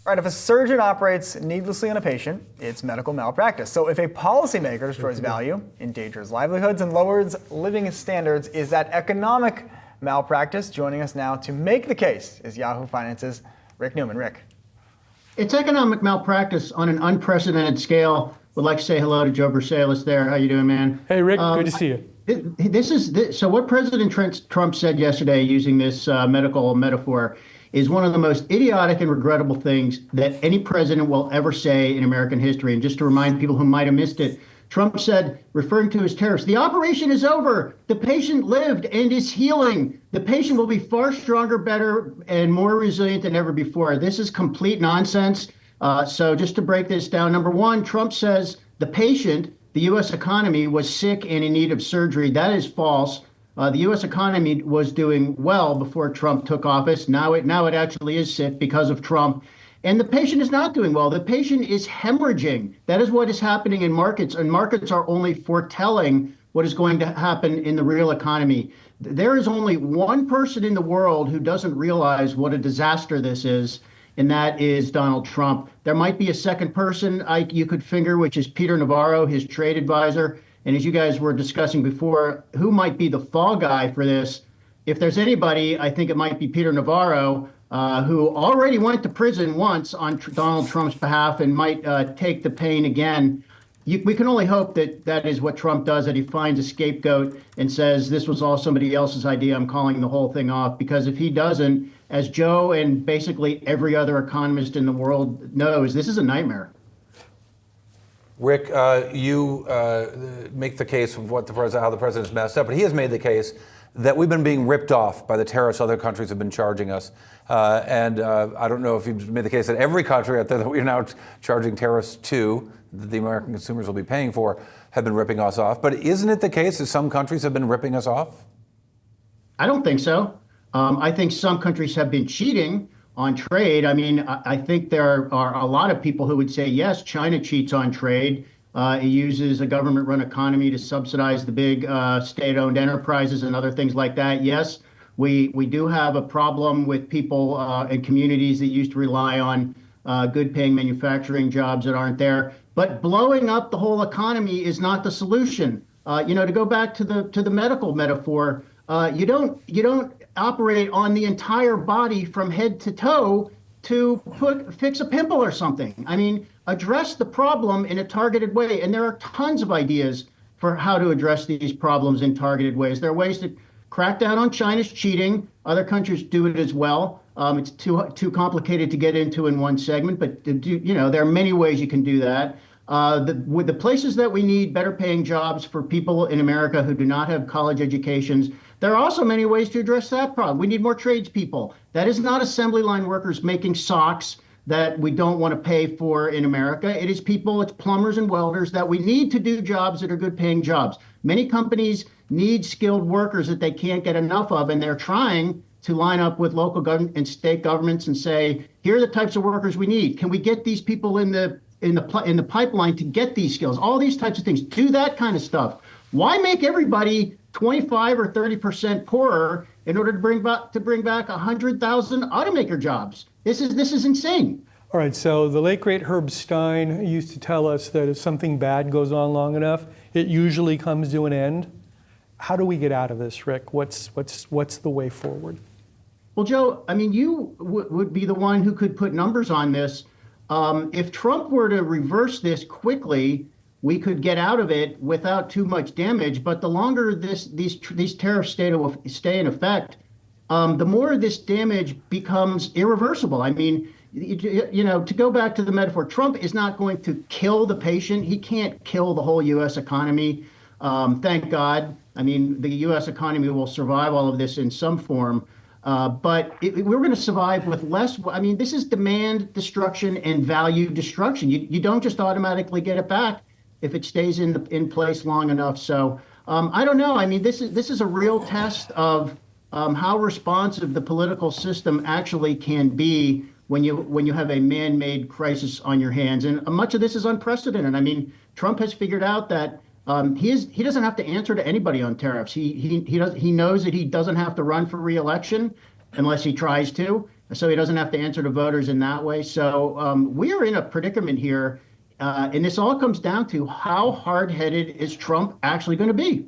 All right, if a surgeon operates needlessly on a patient, it's medical malpractice. So if a policymaker destroys value, endangers livelihoods, and lowers living standards, is that economic malpractice? Joining us now to make the case is Yahoo Finance's Rick Newman. Rick. It's economic malpractice on an unprecedented scale. Would like to say hello to Joe Brusuelas there. How you doing, man? Hey, Rick. Good to see you. So what President Trump said yesterday, using this medical metaphor, is one of the most idiotic and regrettable things that any president will ever say in American history. And just to remind people who might have missed it, Trump said, referring to his tariffs, the operation is over. The patient lived and is healing. The patient will be far stronger, better, and more resilient than ever before. This is complete nonsense. So just to break this down, number one, Trump says the patient, the U.S. economy, was sick and in need of surgery. That is false. The U.S. economy was doing well before Trump took office. Now it actually is sick because of Trump. And the patient is not doing well. The patient is hemorrhaging. That is what is happening in markets. And markets are only foretelling what is going to happen in the real economy. There is only one person in the world who doesn't realize what a disaster this is, and that is Donald Trump. There might be a second person you could finger, which is Peter Navarro, his trade advisor. And as you guys were discussing before, who might be the fall guy for this? If there's anybody, I think it might be Peter Navarro, who already went to prison once on Donald Trump's behalf and might take the pain again. We can only hope that that is what Trump does, that he finds a scapegoat and says, this was all somebody else's idea, I'm calling the whole thing off. Because if he doesn't, as Joe and basically every other economist in the world knows, this is a nightmare. Rick, you make the case of how the president's messed up, but he has made the case that we've been being ripped off by the tariffs other countries have been charging us. And I don't know if you've made the case that every country out there that we're now charging tariffs to, that the American consumers will be paying for, have been ripping us off. But isn't it the case that some countries have been ripping us off? I don't think so. I think some countries have been cheating on trade. I mean, I think there are a lot of people who would say, yes, China cheats on trade. It uses a government-run economy to subsidize the big state-owned enterprises and other things like that. Yes, we do have a problem with people and communities that used to rely on good-paying manufacturing jobs that aren't there. But blowing up the whole economy is not the solution. To go back to the medical metaphor, you don't operate on the entire body from head to toe to fix a pimple or something. I mean, address the problem in a targeted way. And there are tons of ideas for how to address these problems in targeted ways. There are ways to crack down on China's cheating. Other countries do it as well. It's too complicated to get into in one segment, but there are many ways you can do that. With the places that we need better paying jobs for people in America who do not have college educations, there are also many ways to address that problem. We need more tradespeople. That is not assembly line workers making socks that we don't want to pay for in America. It is people, it's plumbers and welders that we need to do jobs that are good paying jobs. Many companies need skilled workers that they can't get enough of, and they're trying to line up with local government and state governments and say, here are the types of workers we need. Can we get these people in the pipeline to get these skills? All these types of things. Do that kind of stuff. Why make everybody 25 or 30% poorer in order to bring back 100,000 automaker jobs? This is insane. All right, so the late great Herb Stein used to tell us that if something bad goes on long enough, it usually comes to an end. How do we get out of this, Rick? What's the way forward? Well, Joe, I mean, you would be the one who could put numbers on this. If Trump were to reverse this quickly, we could get out of it without too much damage. But the longer these tariffs stay in effect, the more this damage becomes irreversible. I mean, to go back to the metaphor, Trump is not going to kill the patient. He can't kill the whole U.S. economy. Thank God. I mean, the U.S. economy will survive all of this in some form. But we're going to survive with less. I mean, this is demand destruction and value destruction. You don't just automatically get it back if it stays in place long enough. So I don't know. I mean, this is a real test of how responsive the political system actually can be when you have a man-made crisis on your hands. And much of this is unprecedented. I mean, Trump has figured out that he doesn't have to answer to anybody on tariffs. He knows that he doesn't have to run for re-election, unless he tries to, so he doesn't have to answer to voters in that way. So we are in a predicament here, and this all comes down to how hard-headed is Trump actually going to be?